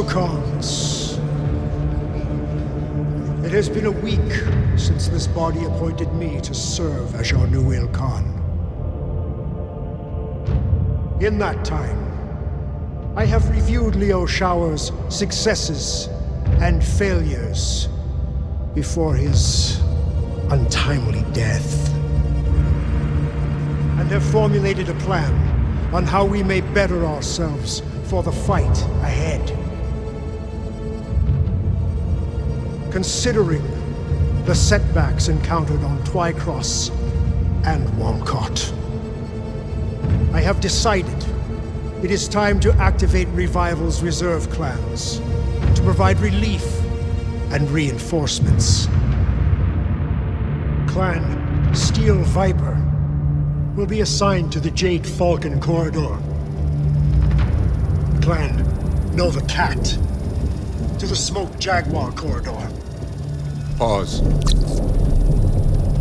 Khans. It has been a week since this body appointed me to serve as your new Ilkhan. In that time, I have reviewed Liu Shao's successes and failures before his untimely death, and have formulated a plan on how we may better ourselves for the fight ahead. Considering the setbacks encountered on Twycross and Walcott, I have decided it is time to activate Revival's reserve clans to provide relief and reinforcements. Clan Steel Viper will be assigned to the Jade Falcon Corridor. Clan Nova Cat to the Smoke Jaguar Corridor. Pause.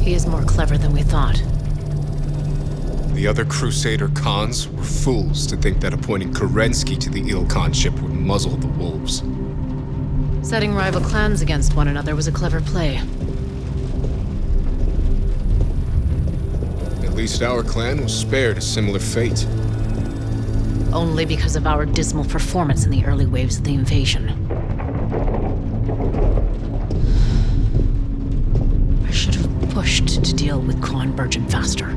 He is more clever than we thought. The other Crusader Khans were fools to think that appointing Kerensky to the Ilkhanship would muzzle the wolves. Setting rival clans against one another was a clever play. At least our clan was spared a similar fate. Only because of our dismal performance in the early waves of the invasion. I should have pushed to deal with Khan Burgen faster.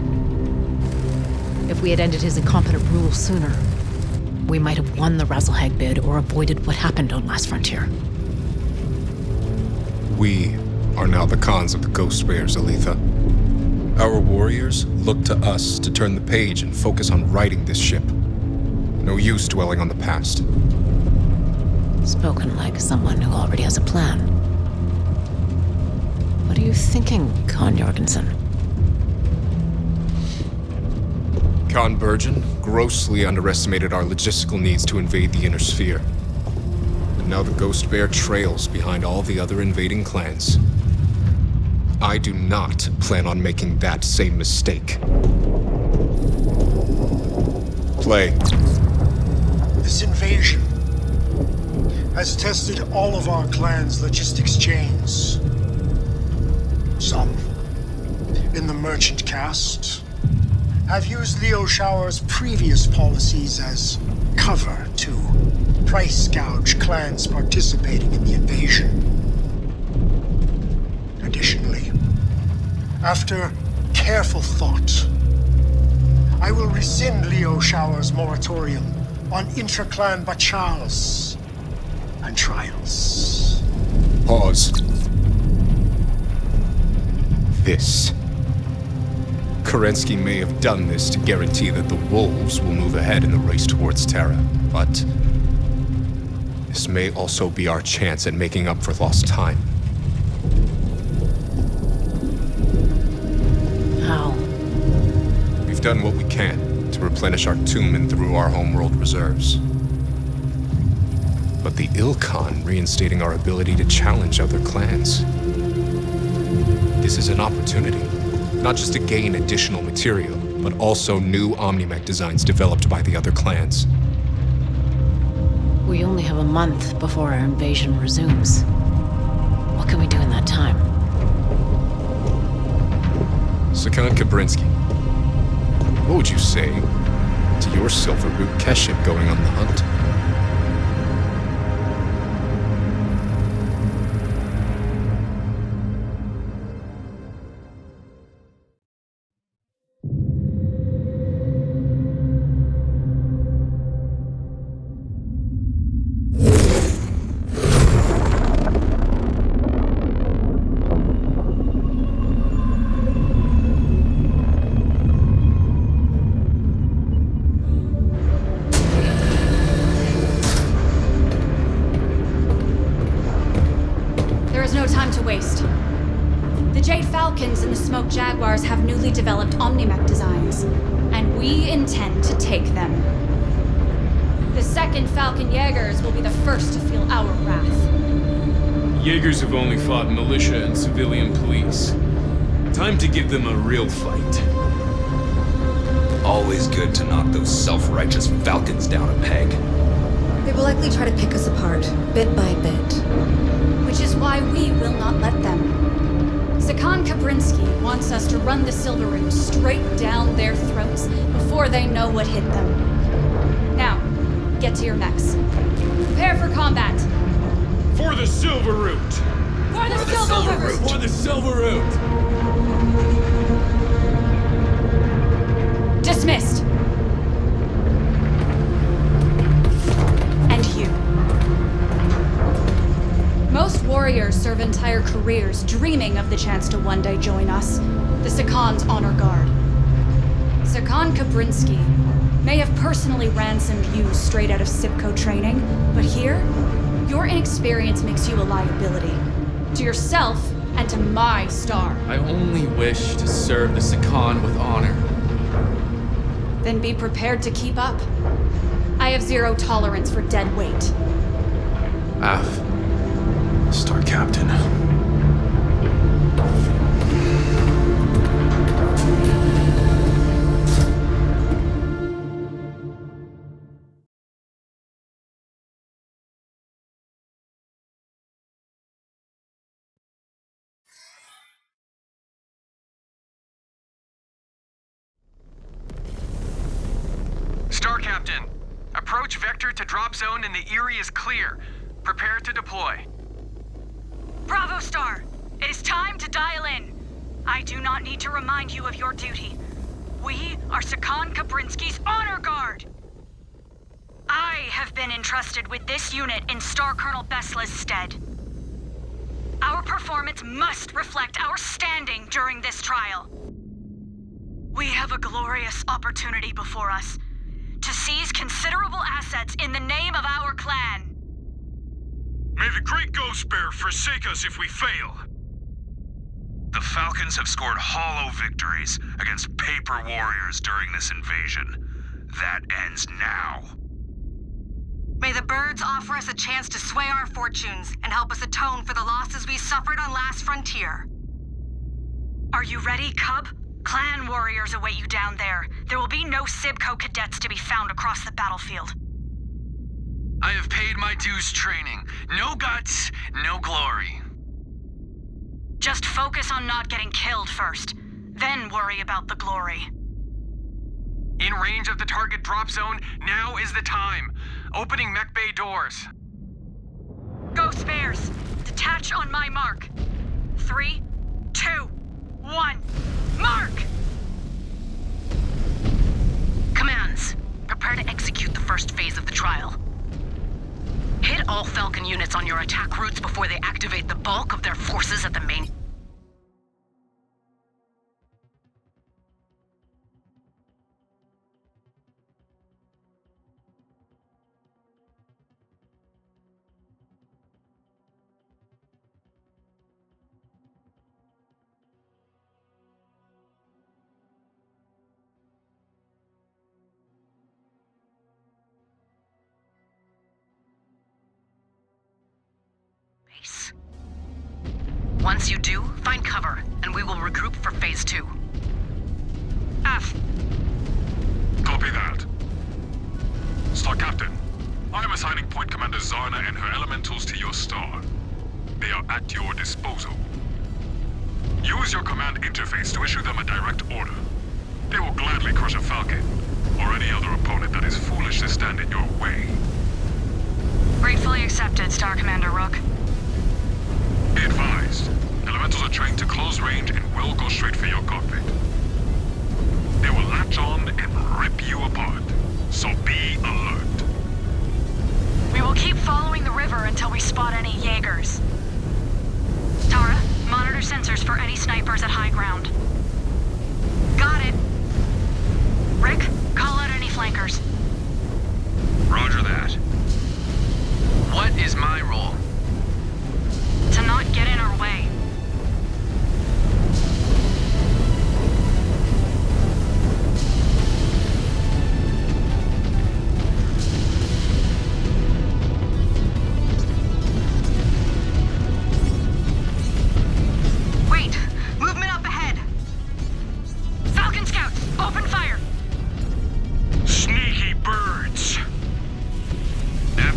If we had ended his incompetent rule sooner, we might have won the Razzlehag bid or avoided what happened on Last Frontier. We are now the Khans of the Ghost Bears, Aletha. Our warriors look to us to turn the page and focus on righting this ship. No use dwelling on the past. Spoken like someone who already has a plan. What are you thinking, Khan Jorgensen? Khan Burgen grossly underestimated our logistical needs to invade the Inner Sphere. And now the Ghost Bear trails behind all the other invading clans. I do not plan on making that same mistake. Play. This invasion has tested all of our clan's logistics chains. Some, in the merchant caste, have used Liu Shao's previous policies as cover to price gouge clans participating in the invasion. Additionally, after careful thought, I will rescind Liu Shao's moratorium on intra-clan bachals and trials. Pause. This. Kerensky may have done this to guarantee that the wolves will move ahead in the race towards Terra, but this may also be our chance at making up for lost time. How? We've done what we can to replenish our tomb and through our homeworld reserves. But the Ilkhan reinstating our ability to challenge other clans. This is an opportunity. Not just to gain additional material, but also new Omnimech designs developed by the other clans. We only have a month before our invasion resumes. What can we do in that time? Sakan Kabrinsky, what would you say to your Silver Boot Keship going on the hunt? Falcons and the Smoke Jaguars have newly developed Omnimech designs, and we intend to take them. The second Falcon Jaegers will be the first to feel our wrath. Jaegers have only fought militia and civilian police. Time to give them a real fight. Always good to knock those self-righteous Falcons down a peg. They will likely try to pick us apart, bit by bit. Which is why we will not let them. Sakan Kabrinsky wants us to run the Silver Root straight down their throats before they know what hit them. Now, get to your mechs. Prepare for combat. For the Silver Root! For the Silver Root! For the Silver Root! Dismissed. And you. Most warriors serve entire careers dreaming of the chance to one day join us, the Sakan's honor guard. Sakan Kabrinsky may have personally ransomed you straight out of Sipco training, but here, your inexperience makes you a liability. To yourself and to my star. I only wish to serve the Sakan with honor. Then be prepared to keep up. I have zero tolerance for dead weight. Star Captain. Star Captain, approach vector to drop zone and the Erie is clear. Prepare to deploy. Bravo, Star. It is time to dial in. I do not need to remind you of your duty. We are Sakan Kabrinsky's honor guard. I have been entrusted with this unit in Star Colonel Besla's stead. Our performance must reflect our standing during this trial. We have a glorious opportunity before us to seize considerable assets in the name of our clan. May the great Ghost Bear forsake us if we fail. The Falcons have scored hollow victories against paper warriors during this invasion. That ends now. May the birds offer us a chance to sway our fortunes and help us atone for the losses we suffered on Last Frontier. Are you ready, Cub? Clan warriors await you down there. There will be no Sibco cadets to be found across the battlefield. I have paid my dues training. No guts, no glory. Just focus on not getting killed first, then worry about the glory. In range of the target drop zone, now is the time. Opening mech bay doors. Ghost Bears, detach on my mark. 3, 2, 1, mark! Commands, prepare to execute the first phase of the trial. Hit all Falcon units on your attack routes before they activate the bulk of their forces at the main... base. Once you do, find cover, and we will regroup for Phase 2. F. Copy that. Star Captain, I am assigning Point Commander Zarna and her elementals to your star. They are at your disposal. Use your command interface to issue them a direct order. They will gladly crush a Falcon, or any other opponent that is foolish to stand in your way. Gratefully accepted, Star Commander Rook. Be advised, elementals are trained to close range and will go straight for your cockpit. They will latch on and rip you apart, so be alert. We will keep following the river until we spot any Jaegers. Tara, monitor sensors for any snipers at high ground. Got it. Rick, call out any flankers. Roger that. What is my role? To not get in our way. Wait! Movement up ahead! Falcon Scouts, open fire! Sneaky birds! Nap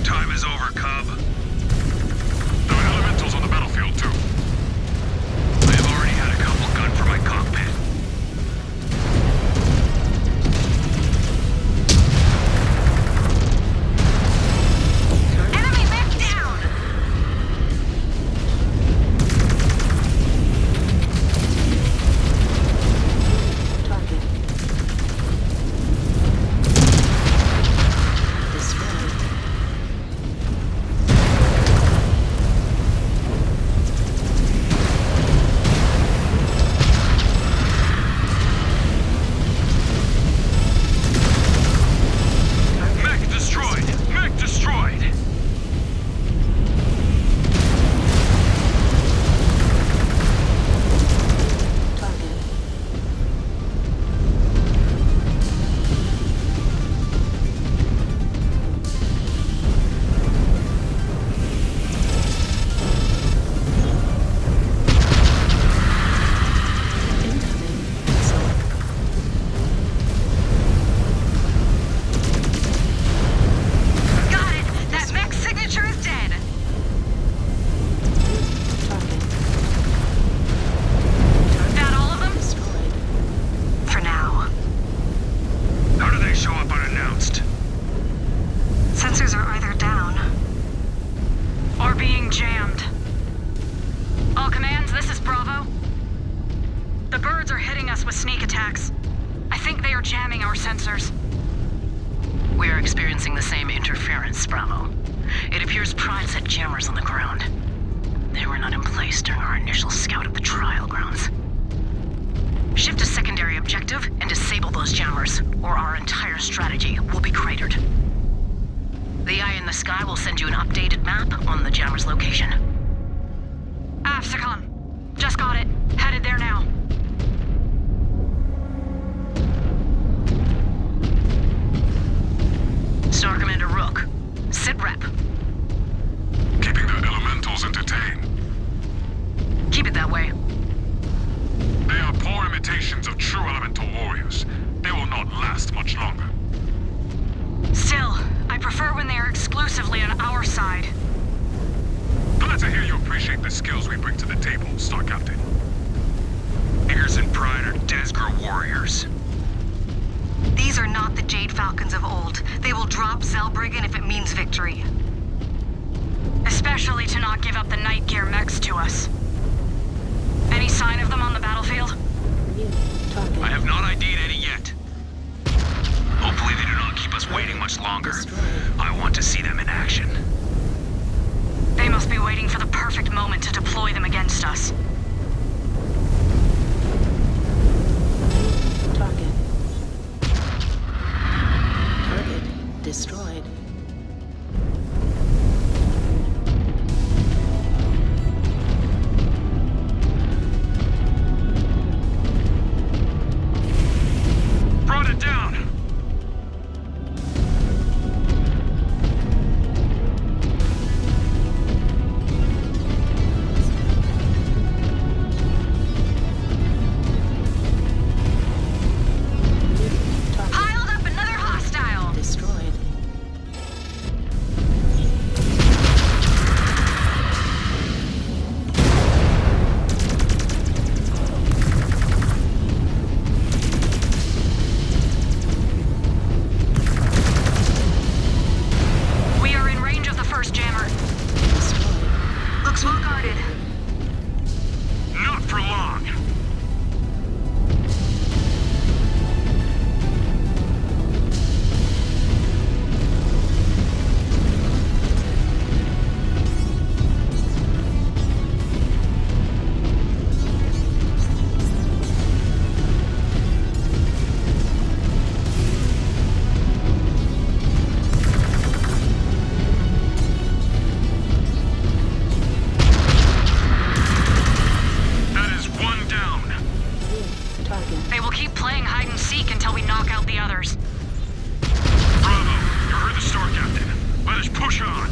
us with sneak attacks. I think they are jamming our sensors. We are experiencing the same interference, Bravo. It appears Pride set jammers on the ground. They were not in place during our initial scout of the trial grounds. Shift to secondary objective and disable those jammers, or our entire strategy will be cratered. The Eye in the Sky will send you an updated map on the jammer's location. Afsicon. Just got it. Headed there now. Star Commander Rook, sit rep. Keeping the elementals entertained. Keep it that way. They are poor imitations of true elemental warriors. They will not last much longer. Still, I prefer when they are exclusively on our side. Glad to hear you appreciate the skills we bring to the table, Star Captain. Ears and Pride are Desgro warriors. These are not the Jade Falcons of old. They will drop Zellbriggen if it means victory. Especially to not give up the night gear mechs to us. Any sign of them on the battlefield? I have not ID'd any yet. Hopefully they do not keep us waiting much longer. I want to see them in action. They must be waiting for the perfect moment to deploy them against us. Target destroyed. Brought it down! Piled up another hostile! Destroyed. We are in range of the first jammer. Destroyed. Looks well guarded. Not for long! That is one down! Target. They will keep playing hide and seek until we knock out the others. Bravo! You heard the Star Captain. Let us push on!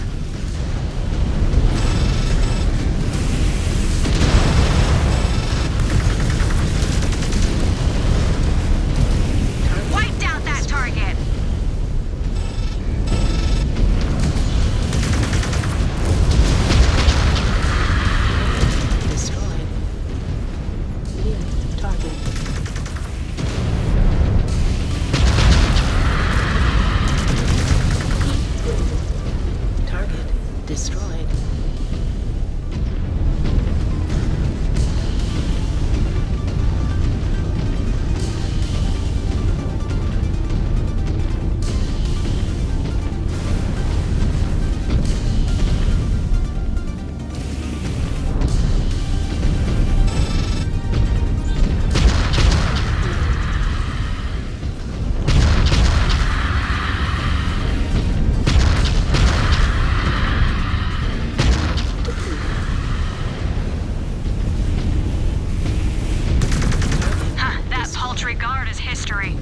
Wiped out that target! Destroyed. Target. Target destroyed. Huh, that paltry guard is history.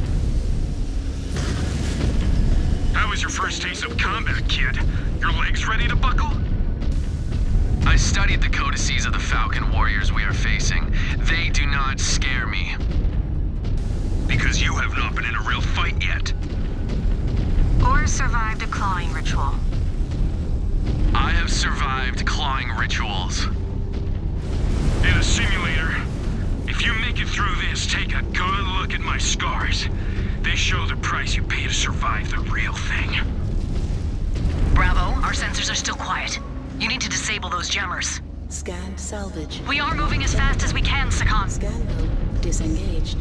How was your first taste of combat, kid? Your legs ready to buckle? I studied the codices of the Falcon warriors we are facing. They do not scare me. Because you have not been in a real fight yet. Or survived a clawing ritual. I have survived clawing rituals. In a simulator, if you make it through this, take a good look at my scars. They show the price you pay to survive the real thing. Bravo, our sensors are still quiet. You need to disable those jammers. Scan salvage. We are moving as fast as we can, Sakan. Scan mode disengaged.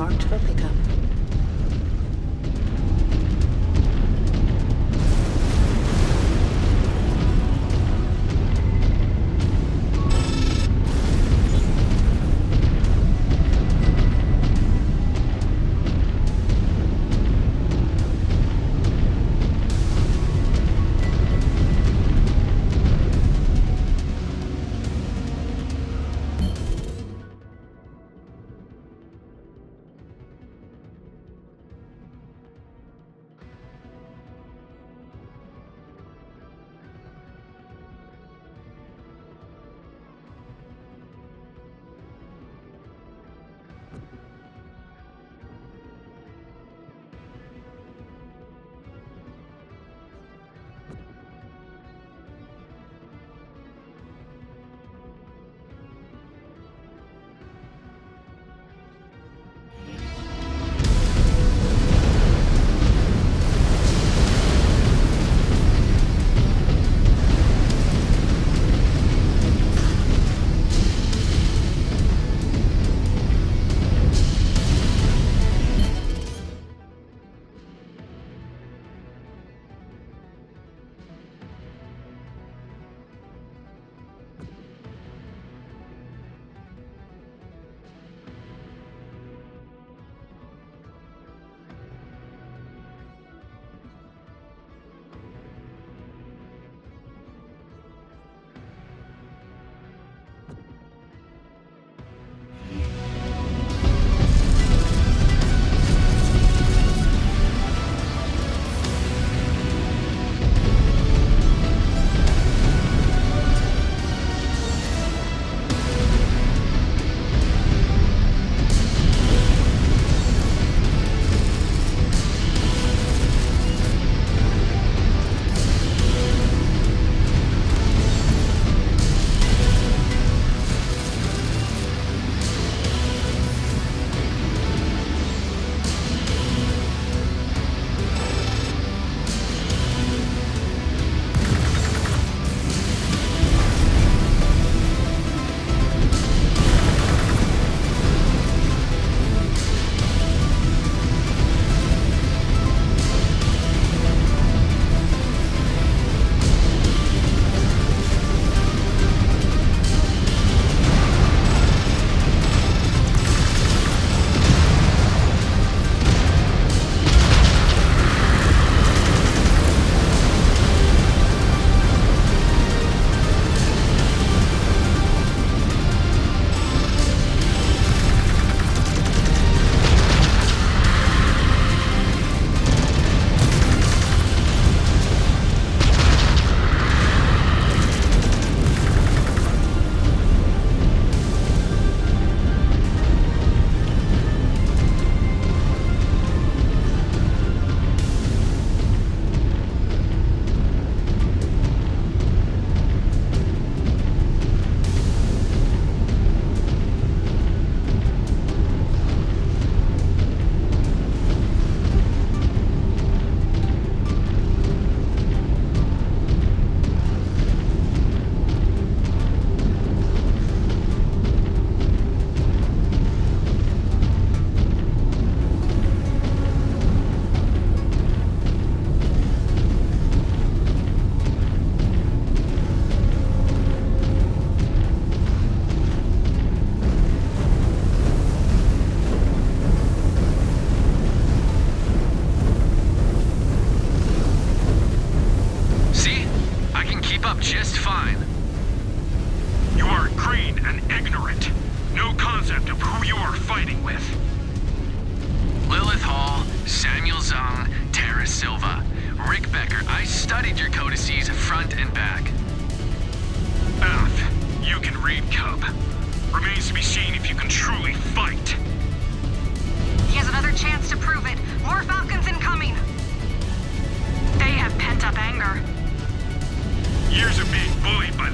Marked for pickup.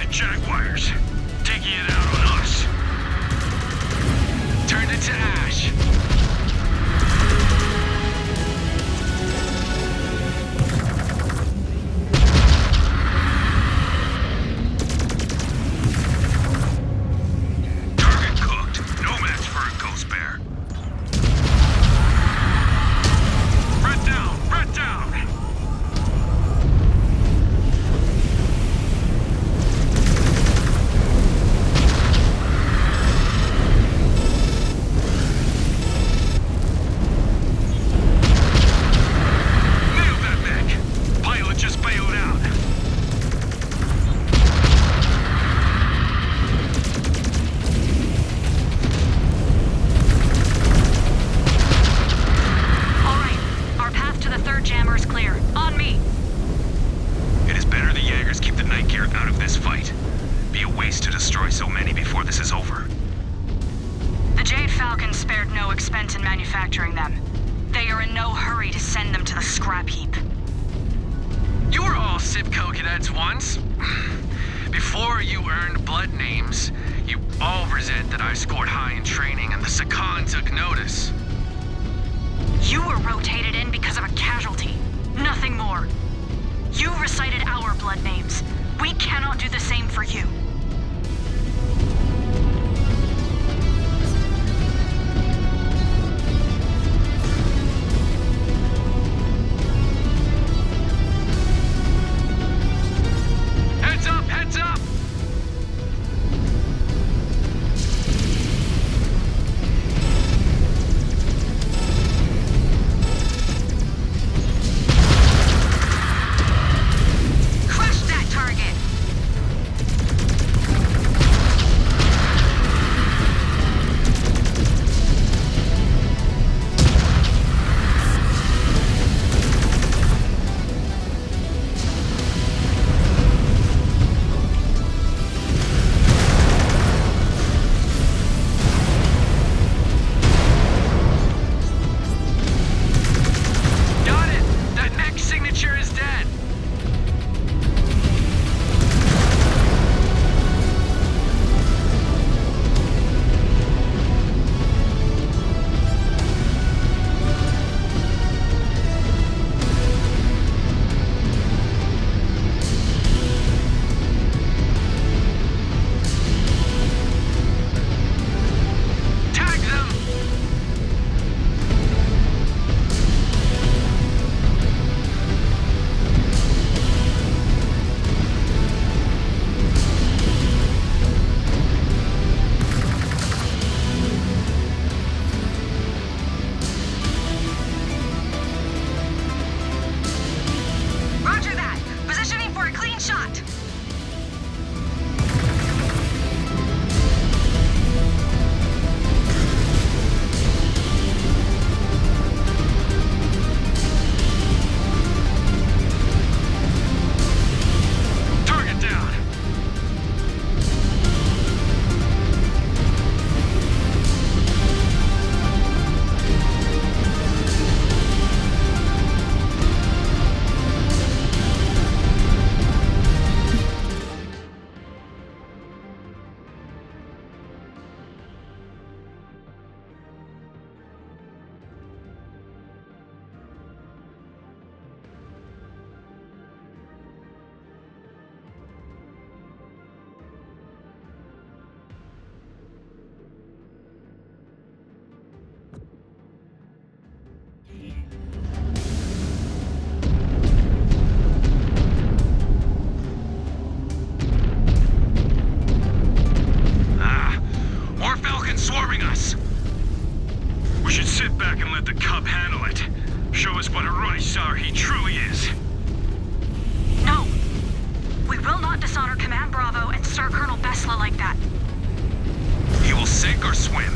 Jaguars, taking it out on us. Turned it to ash. Target cooked. No match for a ghost bear. Falcons spared no expense in manufacturing them. They are in no hurry to send them to the scrap heap. You were all Sipco cadets once. Before you earned blood names, you all resent that I scored high in training and the Sakan took notice. You were rotated in because of a casualty. Nothing more. You recited our blood names. We cannot do the same for you. Heads up, heads up! Crush that target! Got it! That mech signature is dead! Tag them! Roger that! Positioning for a clean shot! Target down! More Falcons swarming us! We should sit back and let the cub handle it. Show us what a Rysar he truly is. No! We will not dishonor Command Bravo and Star Colonel Besla like that. He will sink or swim.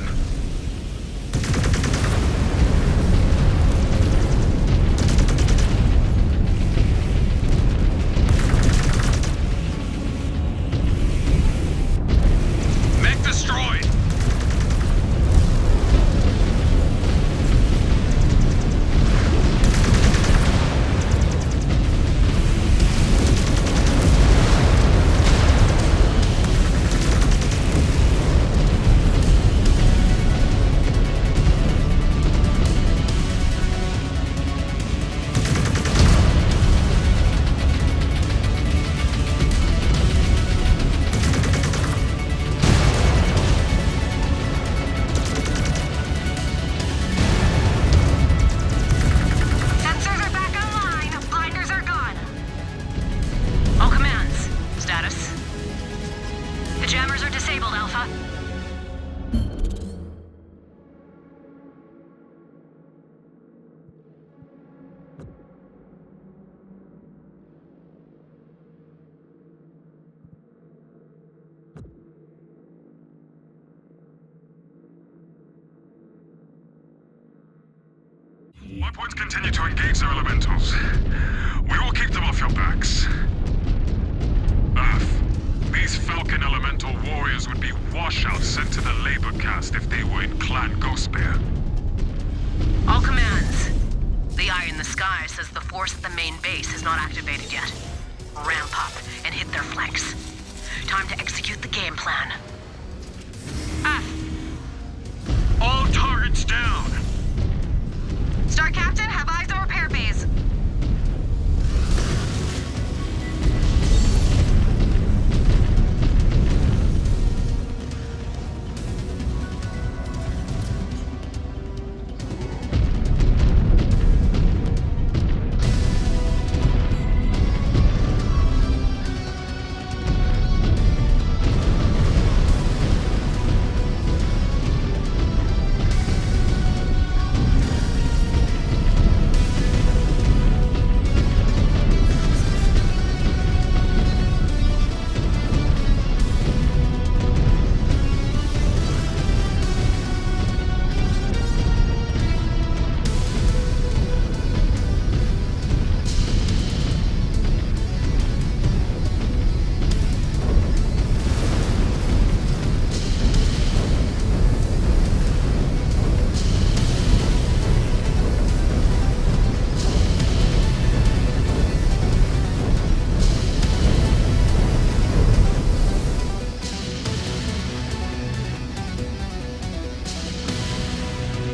Mech destroyed! Sensors are back online. Blinders are gone. All commands. Status. The jammers are disabled, Alpha. My points continue to engage their elementals. We will keep them off your backs. Earth, be These Falcon Elemental warriors would be washouts sent to the labor caste if they were in Clan Ghost Bear. All commands. The eye in the sky says the force at the main base is not activated yet. Ramp up and hit their flanks. Time to execute the game plan. All targets down! Star Captain, have eyes on repair bays.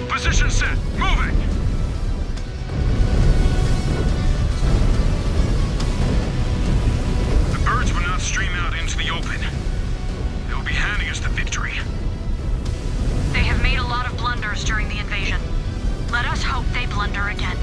Position set. Moving! The birds will not stream out into the open. They will be handing us the victory. They have made a lot of blunders during the invasion. Let us hope they blunder again.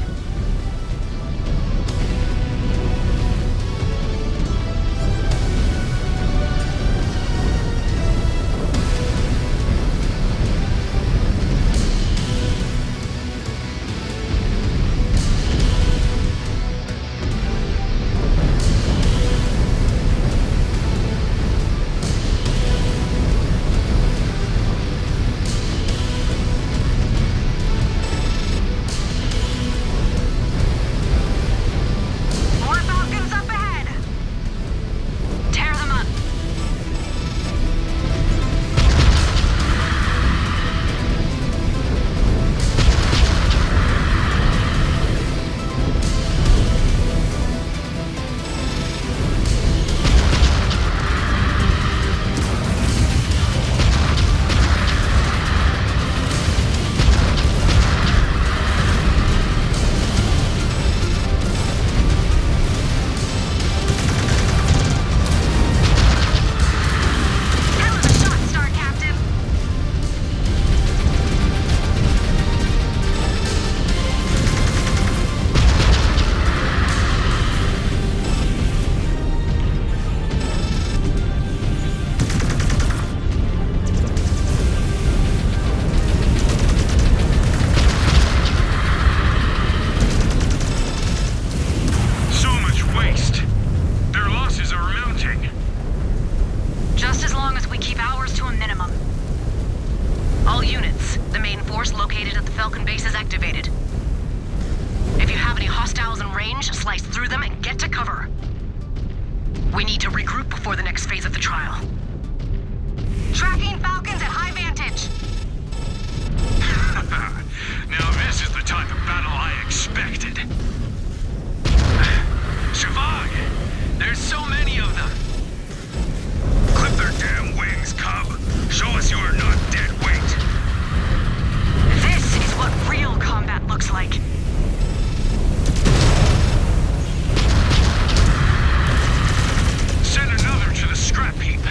More Falcons up ahead. Tear them up. Hell of a shot, Star Captain. So much waste. Their losses are mounting. Just as long as we keep ours to a minimum. All units, the main force located at the Falcon base is activated. If you have any hostiles in range, slice through them and get to cover. We need to regroup before the next phase of the trial. Tracking Falcons at high vantage. Now this is the type of battle I expected. Shivag! There's so many of them! Clip their damn wings, cub! Show us you are not dead weight! This is what real combat looks like. Send another to the scrap heap!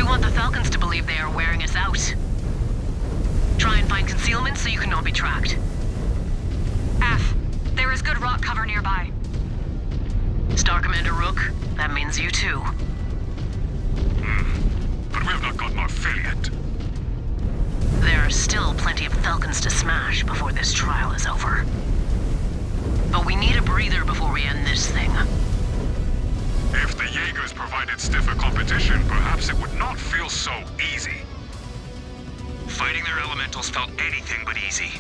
want the Falcons to believe they are wearing us out. Try and find concealment so you cannot be tracked. F, there is good rock cover nearby. Star Commander Rook, that means you too. But we have not gotten our fill yet. There are still plenty of Falcons to smash before this trial is over. But we need a breather before we end this thing. If the Jaegers provided stiffer competition, perhaps it would not feel so easy. Fighting their elementals felt anything but easy.